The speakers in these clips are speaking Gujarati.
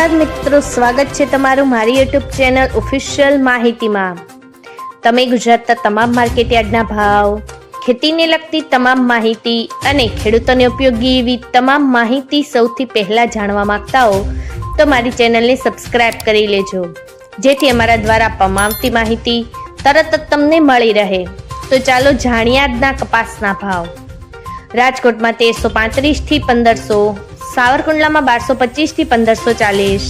નમસ્કાર મિત્રો, સ્વાગત છે તમારું મારી યુટ્યુબ ચેનલ ઓફિશિયલ માહિતીમાં। તમે ગુજરાતના તમામ માર્કેટયાર્ડના ભાવ, ખેતીને લગતી તમામ માહિતી અને ખેડૂતોને ઉપયોગી એવી તમામ માહિતી સૌથી પહેલા જાણવા માંગતા હો તો મારી ચેનલને સબસ્ક્રાઇબ કરી લેજો, જેથી અમારા દ્વારા આપવામાં આવતી માહિતી તરત જ તમને મળી રહે। તો ચાલો જાણીએ આજના કપાસના ભાવ। રાજકોટમાં 1335 થી 1500, સાવરકુંડલામાં 1225 થી 1540,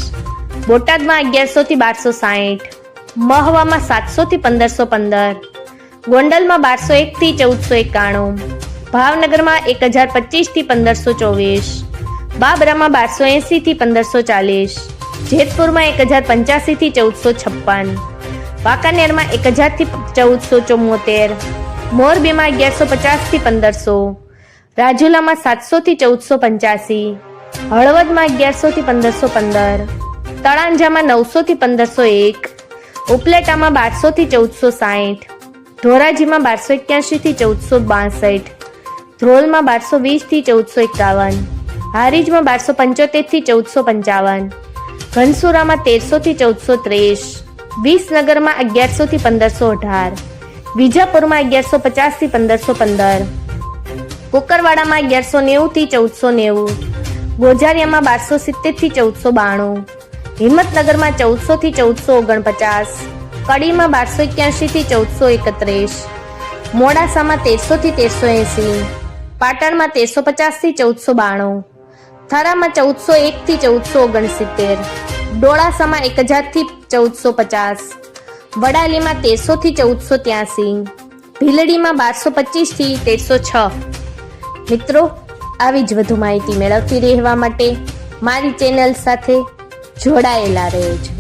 બોટાદમાં 1100 થી 1260, મહવામાં 700 થી 1515, ગોંડલમાં 1201 થી 1491, ભાવનગરમાં 1025 થી 1524, બાબરામાં 1280 થી 1540, જેતપુરમાં 1085 થી 1456, વાંકાનેરમાં 1000 થી 1474, મોરબીમાં 1150 થી 1500, રાજુલામાં 700 થી 1485, હળવદમાં 1100 થી 1515, તળાંજામાં 900 થી 1501, ઉપલેટામાં 1200 થી 1460, ધોરાજીમાં 1281 થી 1462, ધ્રોલમાં 1220 થી 1451, હારીજમાં 1275 થી 1455, ઘનસુરામાં 1300 થી 1430, વિસનગરમાં 1100 થી 1518, વિજાપુરમાં 1150 થી 1515, કુકરવાડામાં 1190 થી 1490, ગોઝારિયામાં 1270 થી 1492, હિંમતનગરમાં 1400 થી 1449, કડીમાં 1281 થી 1431, મોડાસામાં 1300 થી 1380, પાટણમાં 1350 થી 1492, થરામાં 1401 થી 1469, ડોળાસામાં 1000 થી 1450, વડાલીમાં 1300 થી 1483, ભીલડીમાં 1225 થી 1306। મિત્રો, આવી જ વધુ માહિતી મેળવતી રહેવા માટે મારી ચેનલ સાથે જોડાયેલા રહેજો।